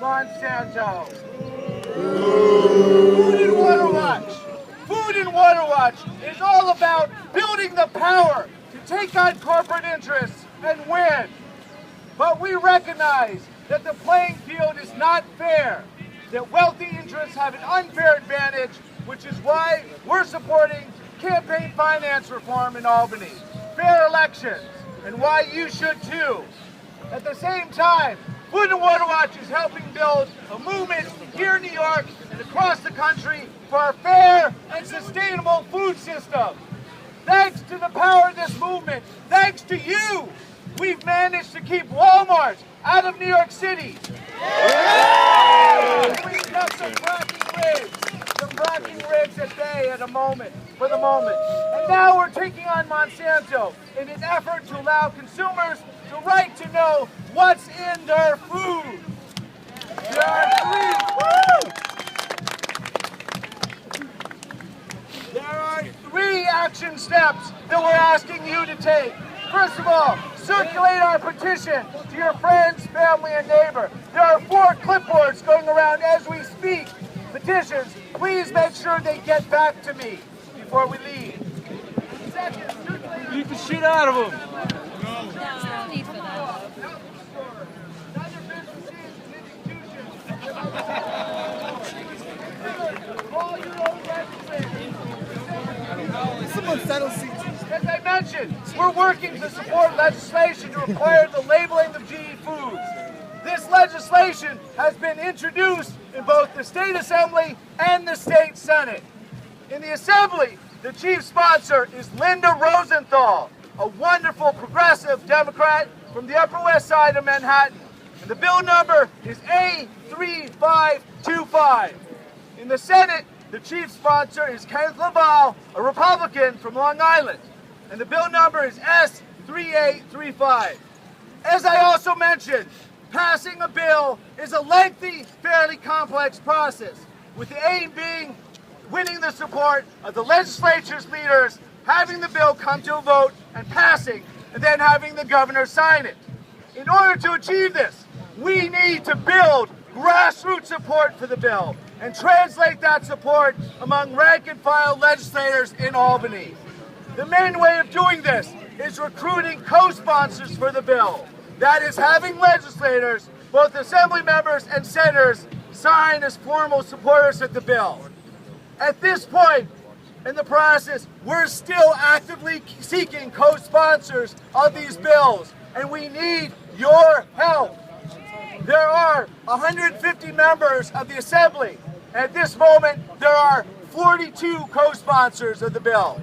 Monsanto. Food and Water Watch. Food and Water Watch is all about building the power to take on corporate interests and win. But we recognize that the playing field is not fair, that wealthy interests have an unfair advantage, which is why we're supporting campaign finance reform in Albany, fair elections, and why you should too. At the same time, Food and Water Watch is helping build a movement here in New York and across the country for a fair and sustainable food system. Thanks to the power of this movement, thanks to you, we've managed to keep Walmart out of New York City. We kept the fracking rigs at bay for the moment. And now we're taking on Monsanto in an effort to allow consumers the right to know what's in their food. There are three action steps that we're asking you to take. First of all, circulate our petition to your friends, family, and neighbor. There are 4 clipboards going around as we speak. Petitions, please make sure they get back to me before we leave. Second, beat the shit out of them. No need for that. Call your own legislators. As I mentioned, we're working to support legislation to require the labeling of GE foods. This legislation has been introduced in both the State Assembly and the State Senate. In the Assembly, the chief sponsor is Linda Rosenthal, a wonderful progressive Democrat from the Upper West Side of Manhattan. And the bill number is A3525. In the Senate, the chief sponsor is Kenneth Laval, a Republican from Long Island. And the bill number is S3835. As I also mentioned, passing a bill is a lengthy, fairly complex process, with the aim being winning the support of the legislature's leaders, having the bill come to a vote and passing, and then having the governor sign it. In order to achieve this, we need to build grassroots support for the bill and translate that support among rank-and-file legislators in Albany. The main way of doing this is recruiting co-sponsors for the bill. That is having legislators, both assembly members and senators, sign as formal supporters of the bill. At this point in the process, we're still actively seeking co-sponsors of these bills, and we need your help. There are 150 members of the Assembly. At this moment, there are 42 co-sponsors of the bill.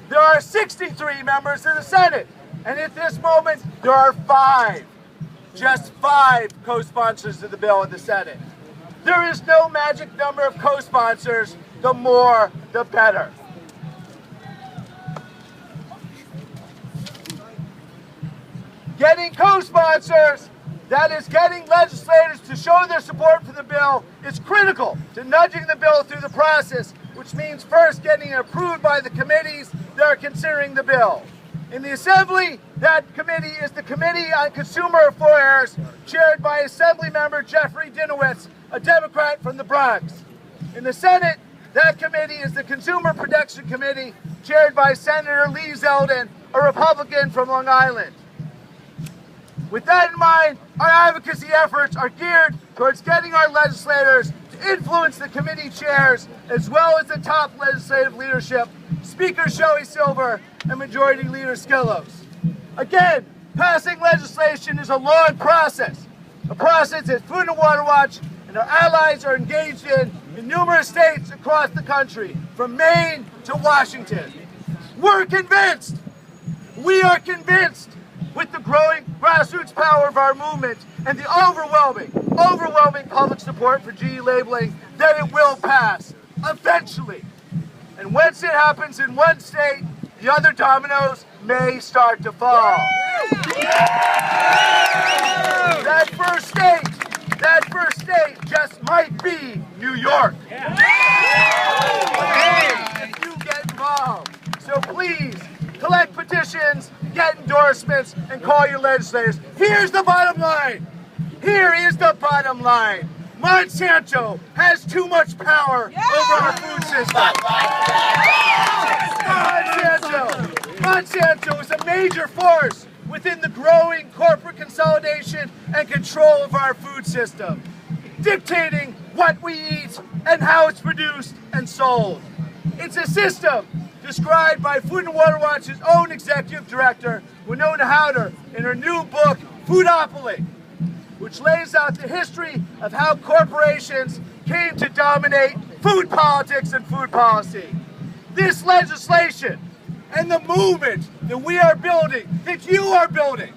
There are 63 members of the Senate, and at this moment, there are 5. Just 5 co-sponsors of the bill in the Senate. There is no magic number of co-sponsors. The more, the better. Getting co-sponsors, that is getting legislators to show their support for the bill, is critical to nudging the bill through the process, which means first getting it approved by the committees that are considering the bill. In the Assembly, that committee is the Committee on Consumer Affairs, chaired by Assemblymember Jeffrey Dinowitz, a Democrat from the Bronx. In the Senate, that committee is the Consumer Protection Committee, chaired by Senator Lee Zeldin, a Republican from Long Island. With that in mind, our advocacy efforts are geared towards getting our legislators to influence the committee chairs, as well as the top legislative leadership, Speaker Shelley Silver and Majority Leader Skillos. Again, passing legislation is a long process, a process that Food and Water Watch and our allies are engaged in numerous states across the country, from Maine to Washington. We're convinced, we are convinced, with the growing grassroots power of our movement and the overwhelming public support for GE labeling, that it will pass, eventually. And once it happens in one state, the other dominoes may start to fall. That first state just might be New York. If you get involved. So please, collect petitions, get endorsements, and call your legislators. Here's the bottom line. Here is the bottom bottom line. Monsanto has too much power over our food system. Monsanto is a major force within the growing corporate consolidation and control of our food system, dictating what we eat and how it's produced and sold. It's a system described by Food and Water Watch's own executive director, Winona Howder, in her new book, Foodopoly, which lays out the history of how corporations came to dominate food politics and food policy. This legislation and the movement that we are building, that you are building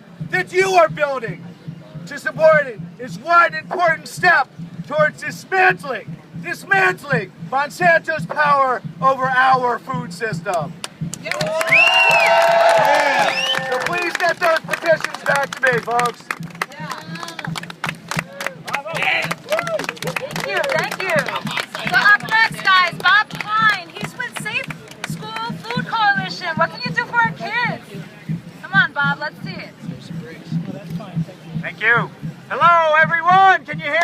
to support it is one important step towards dismantling Monsanto's power over our food system. So please get those petitions back to me, folks. Thank you. So up next, guys, Bob Klein. He's with Safe School Food Coalition. What can you do for our kids? Come on, Bob, let's see it. Thank you. Hello, everyone. Can you hear me?